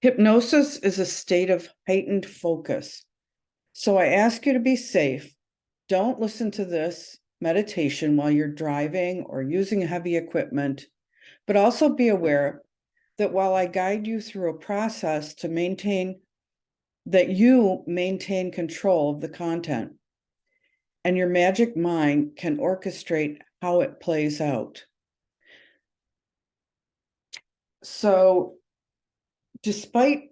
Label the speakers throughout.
Speaker 1: Hypnosis is a state of heightened focus. So I ask you to be safe. Don't listen to this meditation while you're driving or using heavy equipment, but also be aware that while I guide you through a process to maintain control of the content, and your magic mind can orchestrate how it plays out. So, despite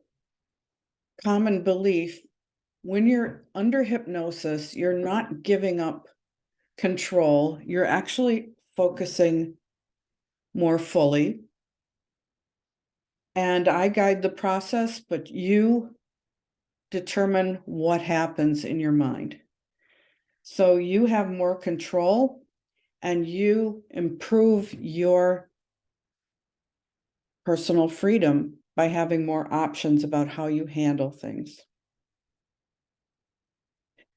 Speaker 1: common belief, when you're under hypnosis, you're not giving up control. You're actually focusing more fully. And I guide the process, but you determine what happens in your mind. So you have more control and you improve your personal freedom by having more options about how you handle things.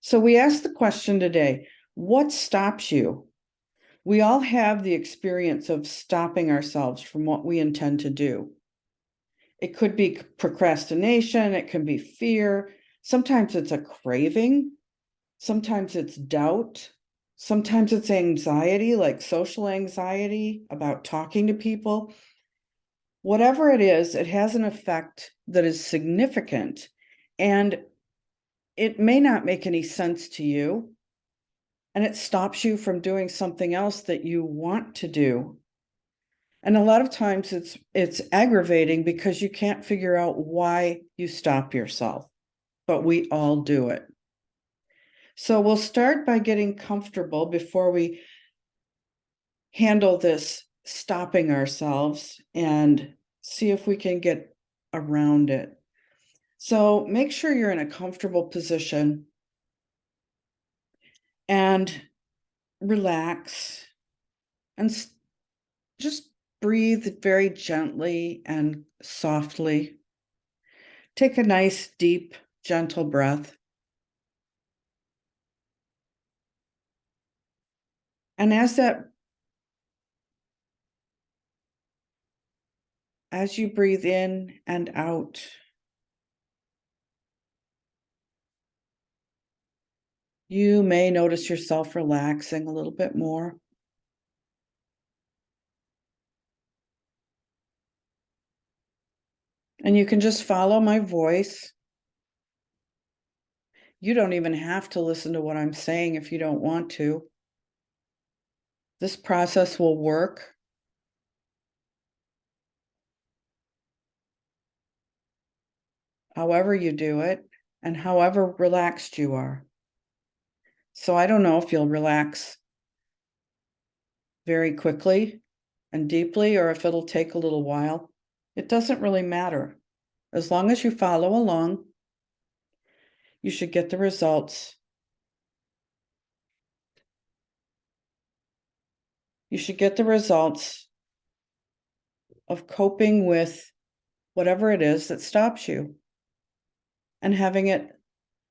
Speaker 1: So we asked the question today, what stops you? We all have the experience of stopping ourselves from what we intend to do. It could be procrastination, it can be fear. Sometimes it's a craving. Sometimes it's doubt. Sometimes it's anxiety, like social anxiety about talking to people. Whatever it is, it has an effect that is significant, and it may not make any sense to you, and it stops you from doing something else that you want to do. And a lot of times it's aggravating because you can't figure out why you stop yourself, but we all do it. So we'll start by getting comfortable before we handle this stopping ourselves and see if we can get around it. So make sure you're in a comfortable position and relax and just breathe very gently and softly. Take a nice, deep, gentle breath. And as you breathe in and out, you may notice yourself relaxing a little bit more. And you can just follow my voice. You don't even have to listen to what I'm saying if you don't want to. This process will work however you do it and however relaxed you are. So I don't know if you'll relax very quickly and deeply or if it'll take a little while. It doesn't really matter. As long as you follow along, you should get the results. You should get the results of coping with whatever it is that stops you and having it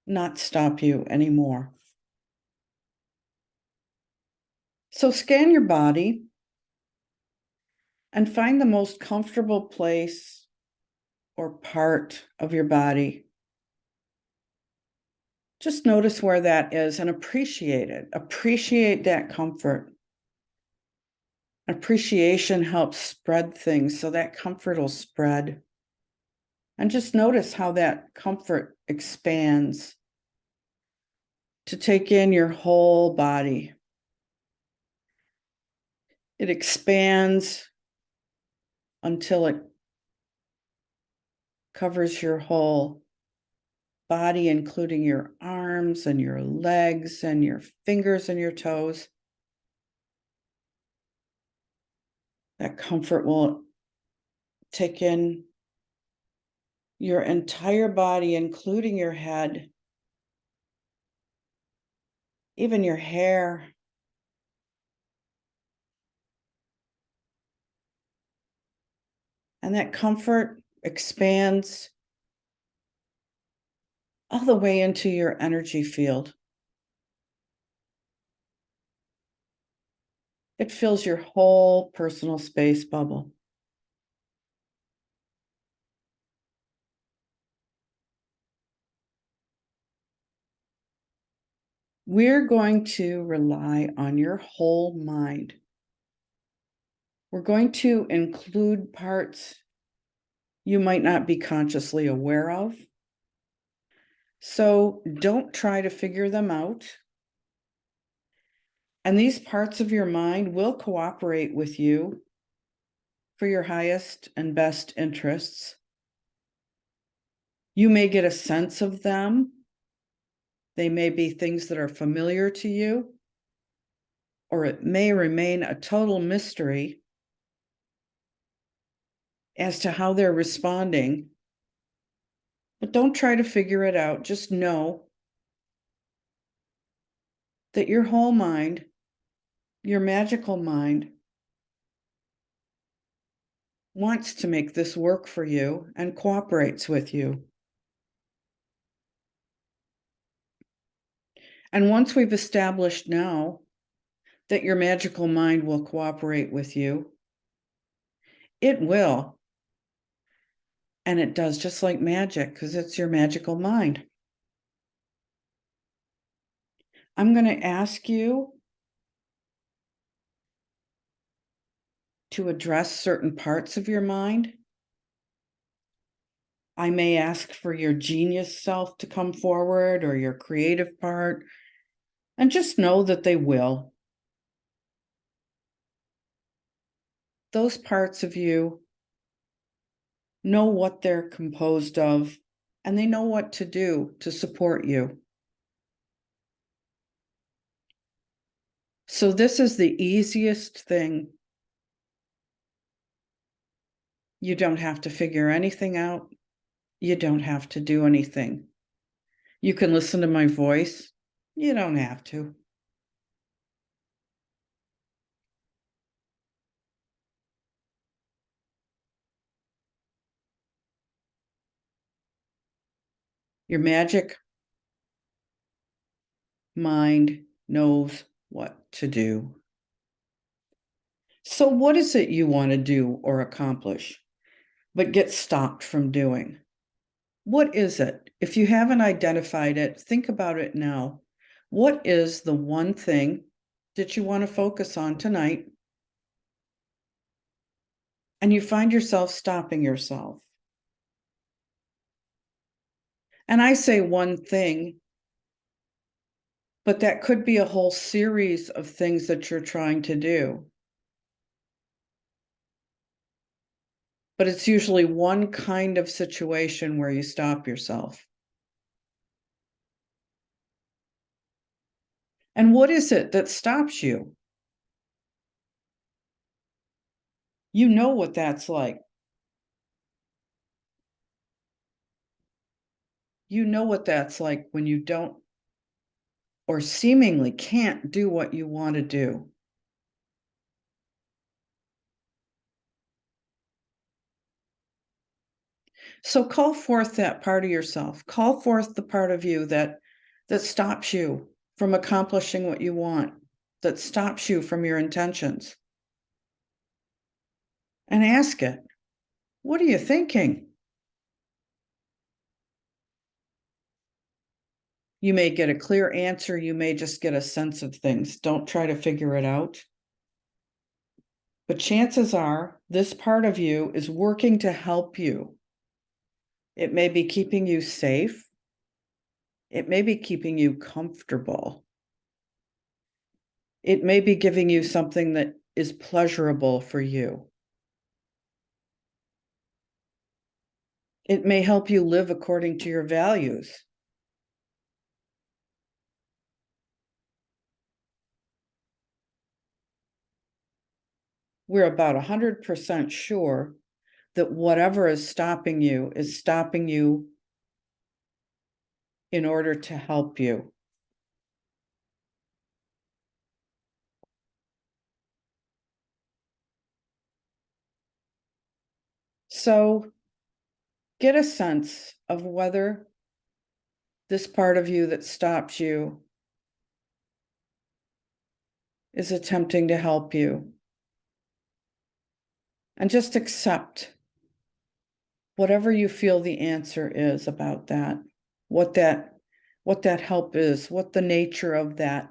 Speaker 1: not stop you anymore. So scan your body and find the most comfortable place or part of your body. Just notice where that is and appreciate it. Appreciate that comfort. Appreciation helps spread things, so that comfort will spread. And just notice how that comfort expands to take in your whole body. It expands until it covers your whole body, including your arms and your legs and your fingers and your toes. That comfort will take in your entire body, including your head, even your hair. And that comfort expands all the way into your energy field. It fills your whole personal space bubble. We're going to rely on your whole mind. We're going to include parts you might not be consciously aware of. So don't try to figure them out. And these parts of your mind will cooperate with you for your highest and best interests. You may get a sense of them. They may be things that are familiar to you, or it may remain a total mystery as to how they're responding. But don't try to figure it out. Just know that your whole mind, your magical mind, wants to make this work for you and cooperates with you. And once we've established now that your magical mind will cooperate with you, it will. And it does just like magic because it's your magical mind. I'm going to ask you to address certain parts of your mind. I may ask for your genius self to come forward or your creative part, and just know that they will. Those parts of you know what they're composed of, and they know what to do to support you. So this is the easiest thing. You don't have to figure anything out. You don't have to do anything. You can listen to my voice. You don't have to. Your magic mind knows what to do. So what is it you want to do or accomplish, but get stopped from doing? What is it? If you haven't identified it, think about it now. What is the one thing that you want to focus on tonight? And you find yourself stopping yourself. And I say one thing, but that could be a whole series of things that you're trying to do. But it's usually one kind of situation where you stop yourself. And what is it that stops you? You know what that's like. You know what that's like when you don't or seemingly can't do what you want to do. So call forth that part of yourself. Call forth the part of you that stops you from accomplishing what you want, that stops you from your intentions. And ask it, what are you thinking? You may get a clear answer. You may just get a sense of things. Don't try to figure it out. But chances are this part of you is working to help you. It may be keeping you safe. It may be keeping you comfortable. It may be giving you something that is pleasurable for you. It may help you live according to your values. We're about 100% sure that whatever is stopping you in order to help you. So get a sense of whether this part of you that stops you is attempting to help you. And just accept whatever you feel the answer is about that, what that what that help is, what the nature of that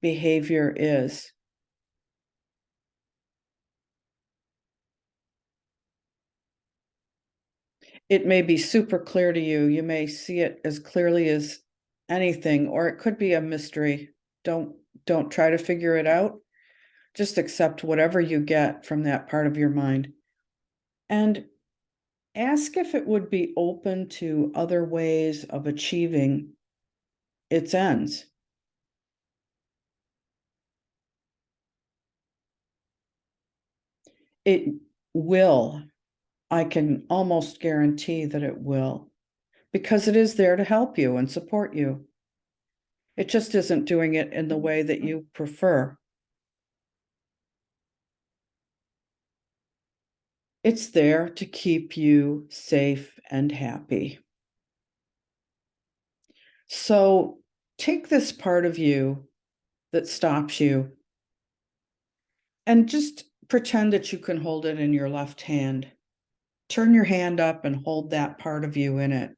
Speaker 1: behavior is. It may be super clear to you. You may see it as clearly as anything, or it could be a mystery. Don't try to figure it out. Just accept whatever you get from that part of your mind. And ask if it would be open to other ways of achieving its ends. It will. I can almost guarantee that it will, because it is there to help you and support you. It just isn't doing it in the way that you prefer. It's there to keep you safe and happy. So take this part of you that stops you and just pretend that you can hold it in your left hand. Turn your hand up and hold that part of you in it.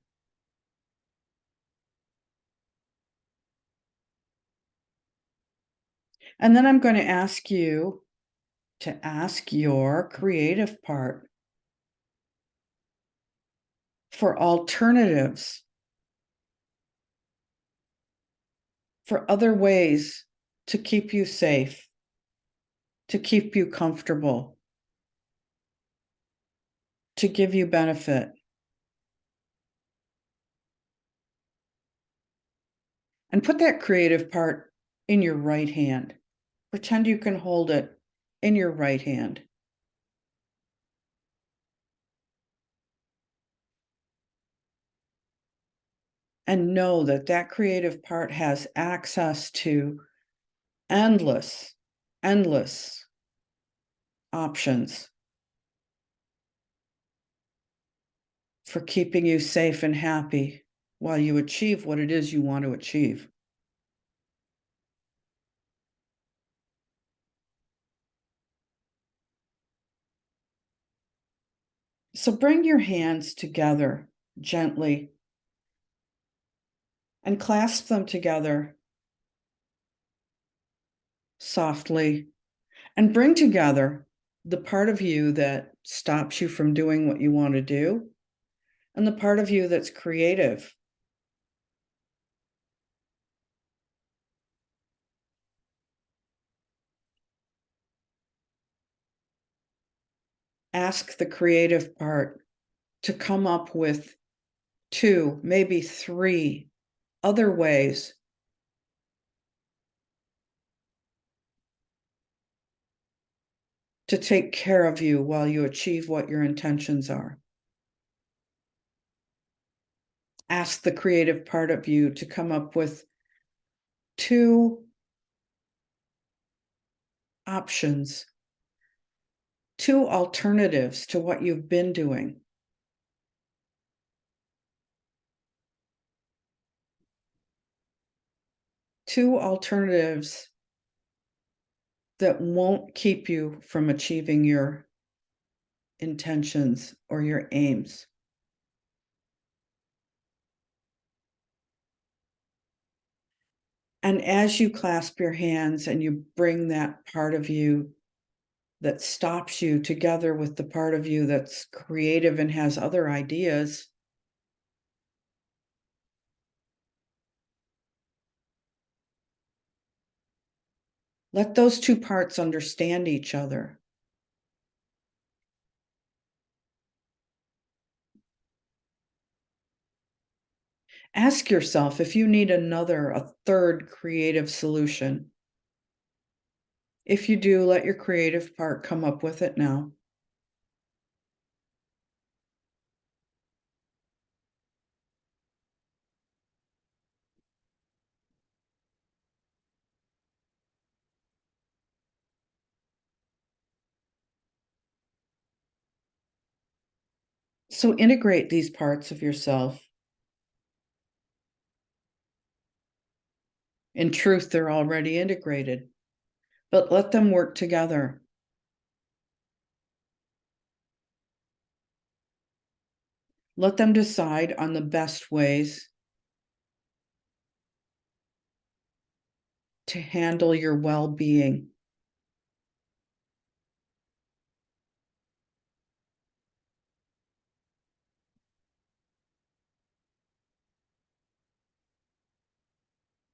Speaker 1: And then I'm going to ask you to ask your creative part for alternatives, for other ways to keep you safe, to keep you comfortable, to give you benefit. And put that creative part in your right hand. Pretend you can hold it in your right hand. And know that that creative part has access to endless, endless options for keeping you safe and happy while you achieve what it is you want to achieve. So bring your hands together gently and clasp them together softly, and bring together the part of you that stops you from doing what you want to do and the part of you that's creative. Ask the creative part to come up with 2, maybe 3 other ways to take care of you while you achieve what your intentions are. Ask the creative part of you to come up with 2 options, 2 alternatives to what you've been doing. Two alternatives that won't keep you from achieving your intentions or your aims. And as you clasp your hands and you bring that part of you that stops you together with the part of you that's creative and has other ideas, let those 2 parts understand each other. Ask yourself if you need a third creative solution. If you do, let your creative part come up with it now. So integrate these parts of yourself. In truth, they're already integrated, but let them work together. Let them decide on the best ways to handle your well-being.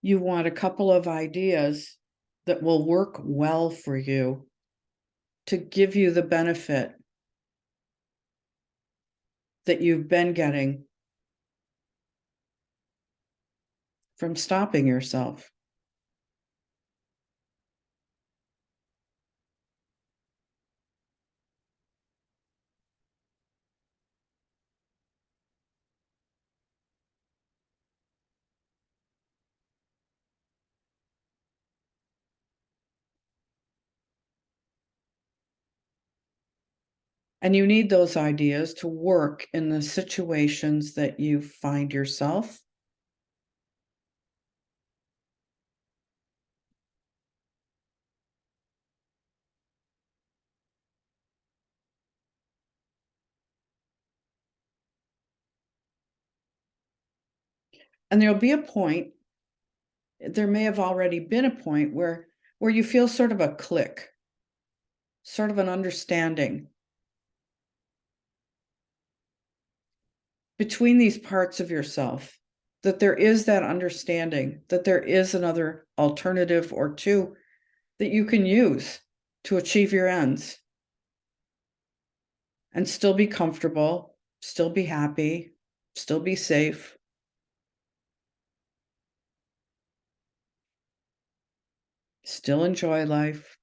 Speaker 1: You want a couple of ideas that will work well for you to give you the benefit that you've been getting from stopping yourself. And you need those ideas to work in the situations that you find yourself. And there'll be a point, there may have already been a point where you feel sort of a click, sort of an understanding between these parts of yourself, that there is that understanding, that there is another alternative or two that you can use to achieve your ends and still be comfortable, still be happy, still be safe. Still enjoy life.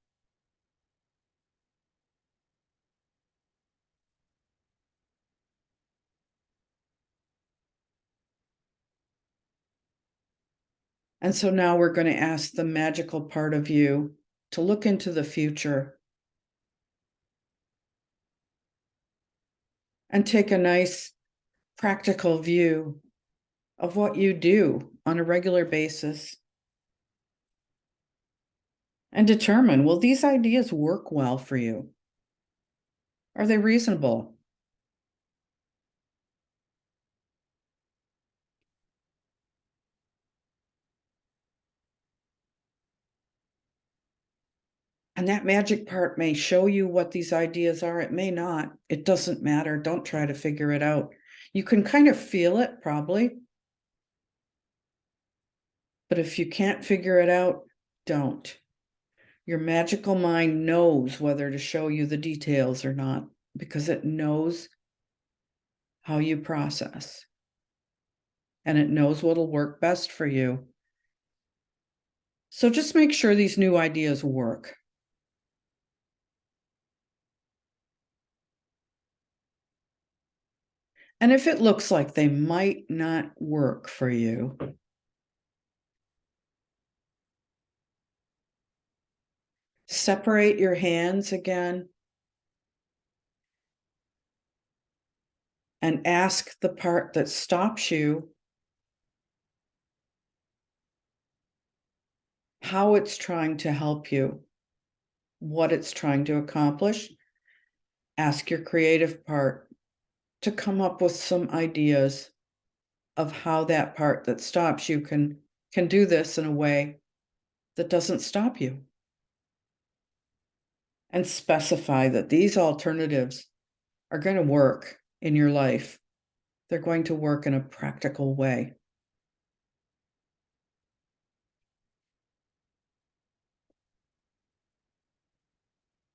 Speaker 1: And so now we're going to ask the magical part of you to look into the future and take a nice practical view of what you do on a regular basis and determine, will these ideas work well for you? Are they reasonable? And that magic part may show you what these ideas are. It may not. It doesn't matter. Don't try to figure it out. You can kind of feel it, probably. But if you can't figure it out, don't. Your magical mind knows whether to show you the details or not, because it knows how you process. And it knows what'll work best for you. So just make sure these new ideas work. And if it looks like they might not work for you, separate your hands again and ask the part that stops you how it's trying to help you, what it's trying to accomplish. Ask your creative part to come up with some ideas of how that part that stops you can do this in a way that doesn't stop you. And specify that these alternatives are going to work in your life. They're going to work in a practical way.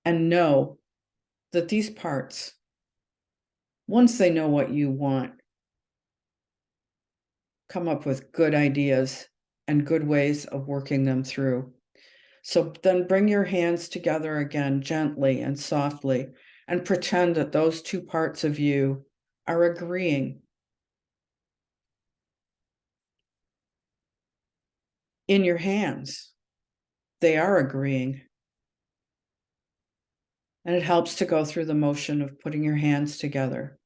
Speaker 1: And know that these parts, once they know what you want, come up with good ideas and good ways of working them through. So then bring your hands together again gently and softly and pretend that those two parts of you are agreeing. In your hands, they are agreeing. And it helps to go through the motion of putting your hands together.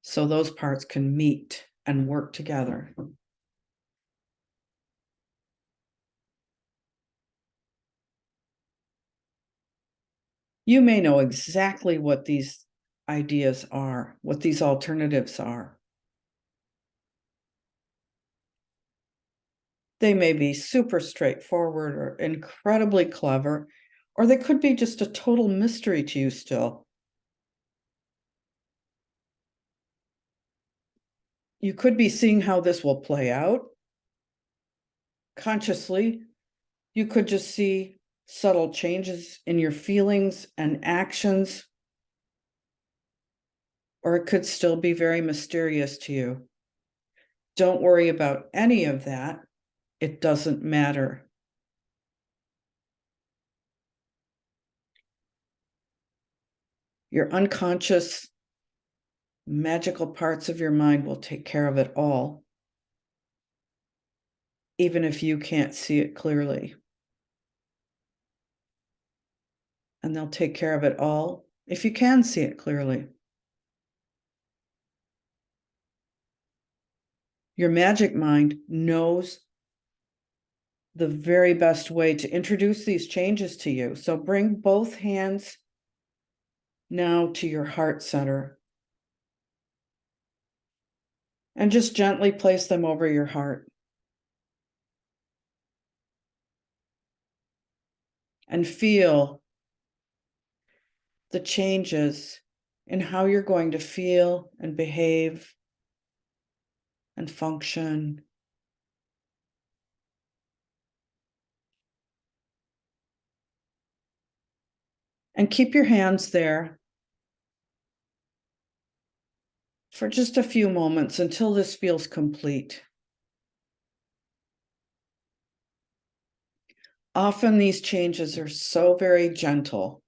Speaker 1: So those parts can meet and work together. You may know exactly what these ideas are, what these alternatives are. They may be super straightforward or incredibly clever, or they could be just a total mystery to you still. You could be seeing how this will play out consciously. You could just see subtle changes in your feelings and actions, or it could still be very mysterious to you. Don't worry about any of that. It doesn't matter. Your unconscious, magical parts of your mind will take care of it all, even if you can't see it clearly. And they'll take care of it all if you can see it clearly. Your magic mind knows the very best way to introduce these changes to you. So bring both hands now to your heart center and just gently place them over your heart. And feel the changes in how you're going to feel and behave and function. And keep your hands there for just a few moments until this feels complete. Often these changes are so very gentle.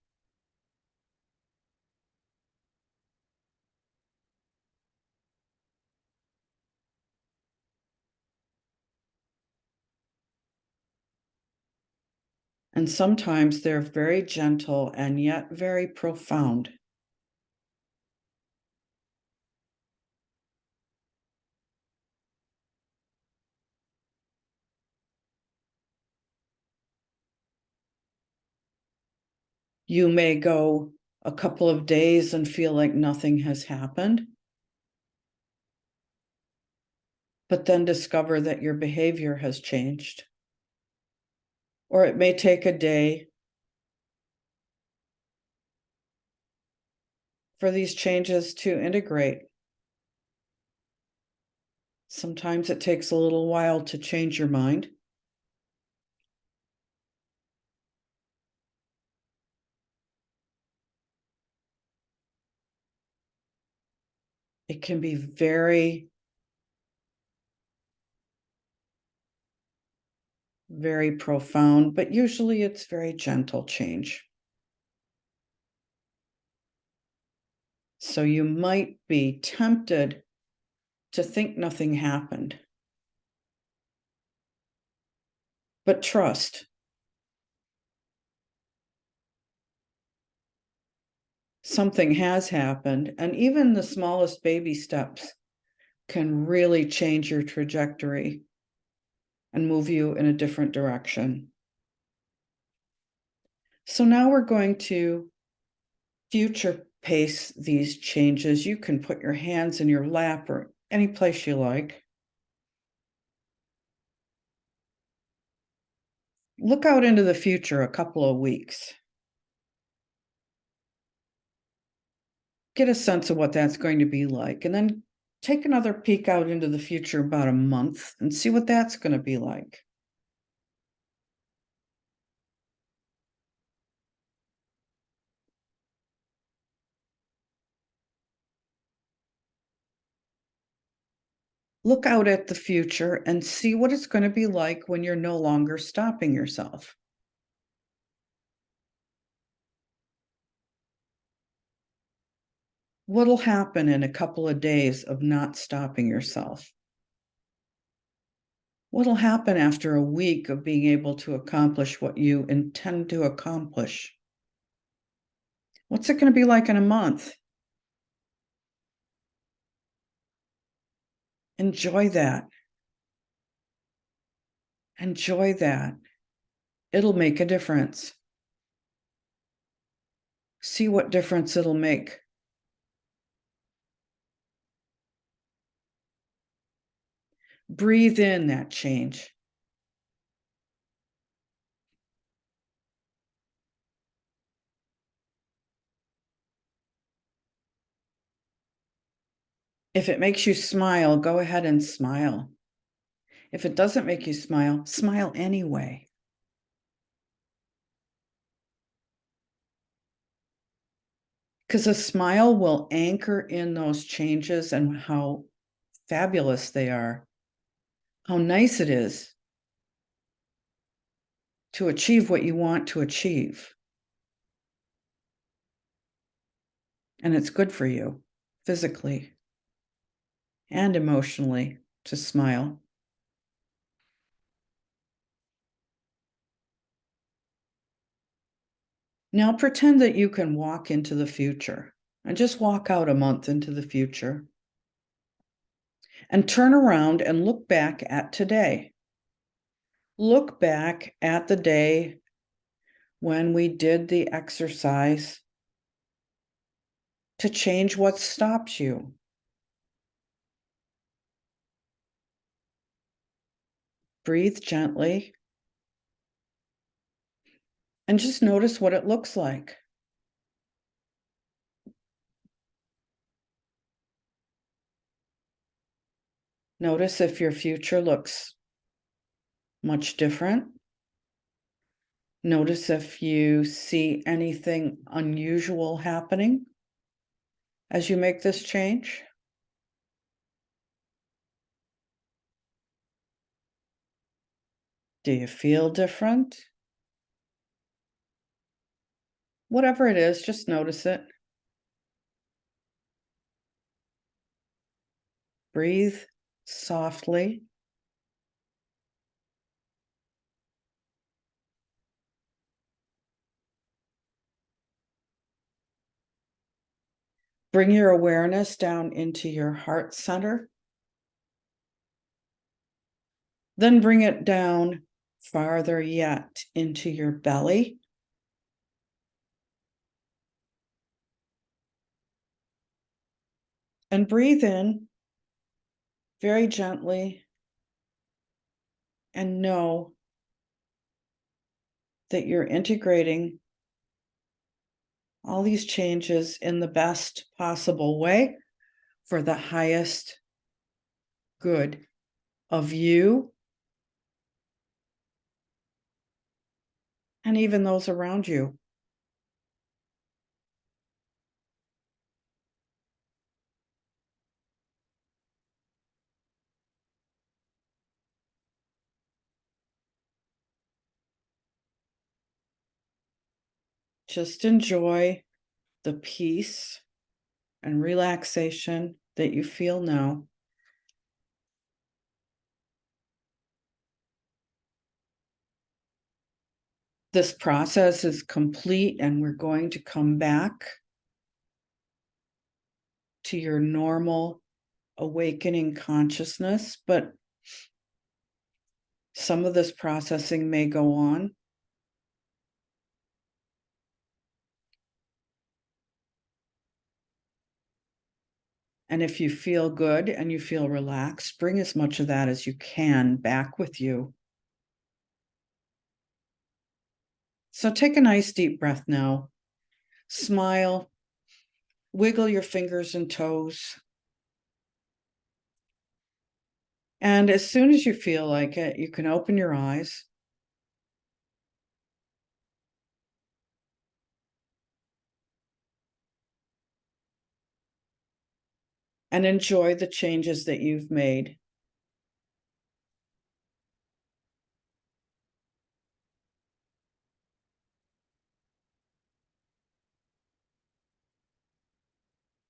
Speaker 1: And sometimes they're very gentle and yet very profound. You may go a couple of days and feel like nothing has happened, but then discover that your behavior has changed. Or it may take a day for these changes to integrate. Sometimes it takes a little while to change your mind. It can be very, very profound, but usually it's very gentle change. So you might be tempted to think nothing happened. But trust, something has happened, and even the smallest baby steps can really change your trajectory and move you in a different direction. So now we're going to future pace these changes. You can put your hands in your lap or any place you like. Look out into the future a couple of weeks. Get a sense of what that's going to be like, and then take another peek out into the future about a month and see what that's going to be like. Look out at the future and see what it's going to be like when you're no longer stopping yourself. What'll happen in a couple of days of not stopping yourself? What'll happen after a week of being able to accomplish what you intend to accomplish? What's it going to be like in a month? Enjoy that. Enjoy that. It'll make a difference. See what difference it'll make. Breathe in that change. If it makes you smile, go ahead and smile. If it doesn't make you smile, smile anyway. Because a smile will anchor in those changes and how fabulous they are, how nice it is to achieve what you want to achieve. And it's good for you physically and emotionally to smile. Now pretend that you can walk into the future and just walk out a month into the future and turn around and look back at today. Look back at the day when we did the exercise to change what stops you. Breathe gently and just notice what it looks like. Notice if your future looks much different. Notice if you see anything unusual happening as you make this change. Do you feel different? Whatever it is, just notice it. Breathe softly. Bring your awareness down into your heart center. Then bring it down farther yet into your belly. And breathe in very gently and know that you're integrating all these changes in the best possible way for the highest good of you and even those around you. Just enjoy the peace and relaxation that you feel now. This process is complete, and we're going to come back to your normal awakening consciousness, but some of this processing may go on. And if you feel good and you feel relaxed, bring as much of that as you can back with you. So take a nice deep breath now. Smile, wiggle your fingers and toes. And as soon as you feel like it, you can open your eyes. And enjoy the changes that you've made.